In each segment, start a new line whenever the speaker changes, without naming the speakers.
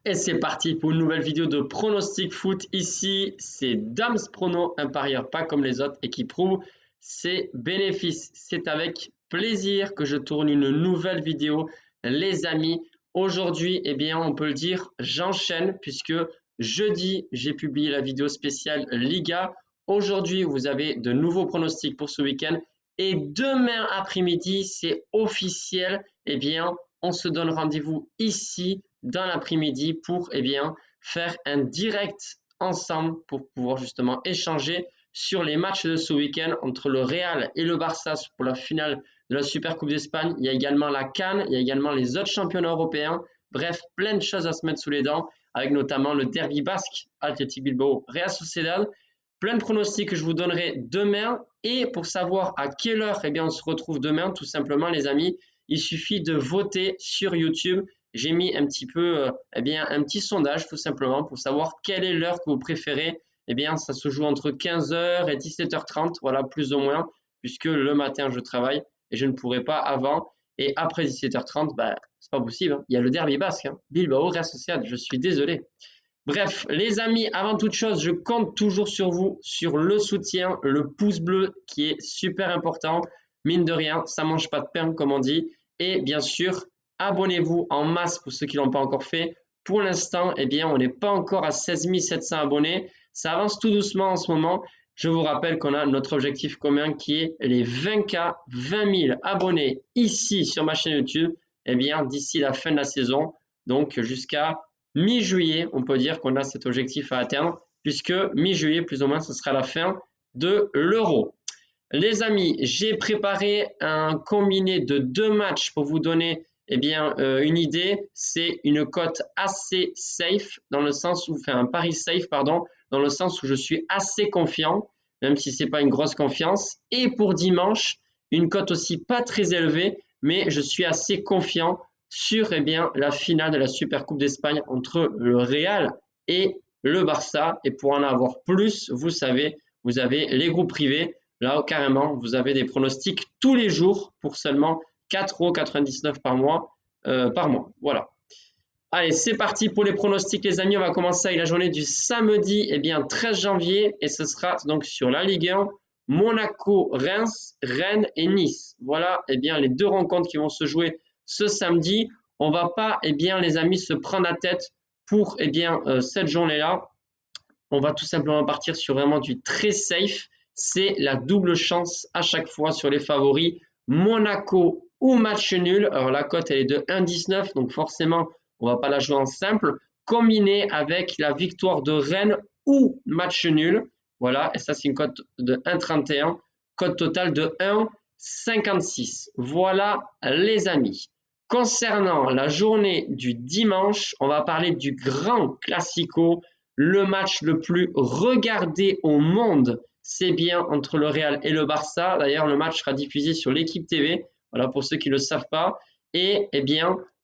Et c'est parti pour une nouvelle vidéo de pronostic foot. Ici, c'est Dams Prono, un parieur pas comme les autres et qui prouve ses bénéfices. C'est avec plaisir que je tourne une nouvelle vidéo, les amis. Aujourd'hui, eh bien, on peut le dire, j'enchaîne puisque jeudi, j'ai publié la vidéo spéciale Liga. Aujourd'hui, vous avez de nouveaux pronostics pour ce week-end. Et demain après-midi, c'est officiel. Eh bien, on se donne rendez-vous ici dans l'après-midi pour faire un direct ensemble pour pouvoir justement échanger sur les matchs de ce week-end entre le Real et le Barça pour la finale de la Super Coupe d'Espagne. Il y a également la CAN, il y a également les autres championnats européens. Bref, plein de choses à se mettre sous les dents avec notamment le derby basque, Athletic Bilbao, Real Sociedad. Plein de pronostics que je vous donnerai demain. Et pour savoir à quelle heure on se retrouve demain, tout simplement les amis, il suffit de voter sur YouTube. J'ai mis un petit peu, un petit sondage tout simplement pour savoir quelle est l'heure que vous préférez. Ça se joue entre 15h et 17h30, voilà, plus ou moins, puisque le matin, je travaille et je ne pourrai pas avant. Et après 17h30, c'est pas possible, hein. Il y a le derby basque, hein. Bilbao, Real Sociedad, je suis désolé. Bref, les amis, avant toute chose, je compte toujours sur vous, sur le soutien, le pouce bleu qui est super important. Mine de rien, ça mange pas de pain, comme on dit. Et bien sûr, abonnez-vous en masse pour ceux qui ne l'ont pas encore fait. Pour l'instant, on n'est pas encore à 16 700 abonnés. Ça avance tout doucement en ce moment. Je vous rappelle qu'on a notre objectif commun qui est les 20K, 20 000 abonnés ici sur ma chaîne YouTube, d'ici la fin de la saison. Donc jusqu'à mi-juillet, on peut dire qu'on a cet objectif à atteindre, puisque mi-juillet, plus ou moins, ce sera la fin de l'Euro. Les amis, j'ai préparé un combiné de 2 matchs pour vous donner une idée. C'est une cote assez safe, dans le sens où, un pari safe, pardon, dans le sens où je suis assez confiant, même si ce n'est pas une grosse confiance. Et pour dimanche, une cote aussi pas très élevée, mais je suis assez confiant sur la finale de la Super Coupe d'Espagne entre le Real et le Barça. Et pour en avoir plus, vous savez, vous avez les groupes privés. Là, carrément, vous avez des pronostics tous les jours pour seulement 4,99 € par mois. Voilà. Allez, c'est parti pour les pronostics, les amis. On va commencer avec la journée du samedi, 13 janvier. Et ce sera donc sur la Ligue 1, Monaco, Reims, Rennes et Nice. Voilà, les 2 rencontres qui vont se jouer ce samedi. On ne va pas, les amis, se prendre la tête pour cette journée-là. On va tout simplement partir sur vraiment du très safe. C'est la double chance à chaque fois sur les favoris. Monaco ou match nul. Alors la cote elle est de 1,19, donc forcément on ne va pas la jouer en simple. Combiné avec la victoire de Rennes ou match nul. Voilà, et ça c'est une cote de 1,31. Cote totale de 1,56. Voilà les amis. Concernant la journée du dimanche, on va parler du grand classico. Le match le plus regardé au monde, c'est bien entre le Real et le Barça. D'ailleurs, le match sera diffusé sur l'Équipe TV. Voilà, pour ceux qui ne le savent pas. Et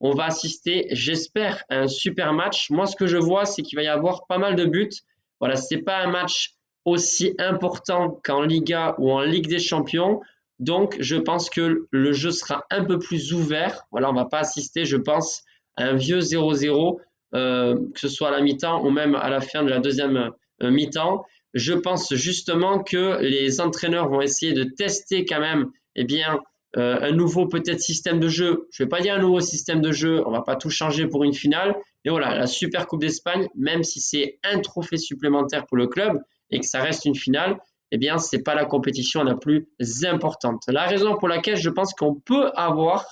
on va assister, j'espère, à un super match. Moi, ce que je vois, c'est qu'il va y avoir pas mal de buts. Voilà, ce n'est pas un match aussi important qu'en Liga ou en Ligue des Champions. Donc, je pense que le jeu sera un peu plus ouvert. Voilà, on ne va pas assister, je pense, à un vieux 0-0. Que ce soit à la mi-temps ou même à la fin de la deuxième mi-temps. Je pense justement que les entraîneurs vont essayer de tester quand même un nouveau peut-être système de jeu. Je ne vais pas dire un nouveau système de jeu, on ne va pas tout changer pour une finale. Et voilà, la Super Coupe d'Espagne, même si c'est un trophée supplémentaire pour le club et que ça reste une finale, ce n'est pas la compétition la plus importante. La raison pour laquelle je pense qu'on peut avoir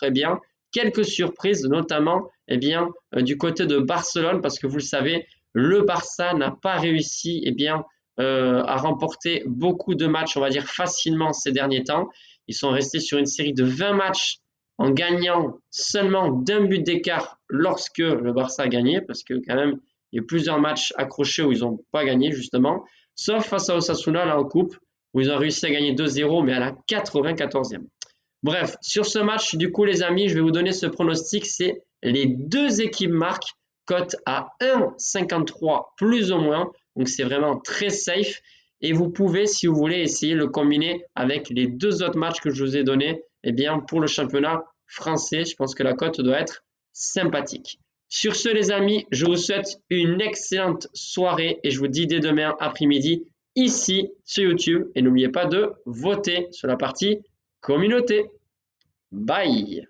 quelques surprises, notamment du côté de Barcelone, parce que vous le savez, le Barça n'a pas réussi à remporter beaucoup de matchs, on va dire facilement ces derniers temps. Ils sont restés sur une série de 20 matchs en gagnant seulement d'1 but d'écart lorsque le Barça a gagné, parce que quand même, il y a plusieurs matchs accrochés où ils n'ont pas gagné justement, sauf face à Osasuna là en coupe, où ils ont réussi à gagner 2-0, mais à la 94e. Bref, sur ce match, du coup, les amis, je vais vous donner ce pronostic. C'est les 2 équipes marquent, cote à 1,53 plus ou moins. Donc, c'est vraiment très safe. Et vous pouvez, si vous voulez, essayer de le combiner avec les 2 autres matchs que je vous ai donnés pour le championnat français. Je pense que la cote doit être sympathique. Sur ce, les amis, je vous souhaite une excellente soirée et je vous dis dès demain après-midi ici sur YouTube. Et n'oubliez pas de voter sur la partie communauté. Bye!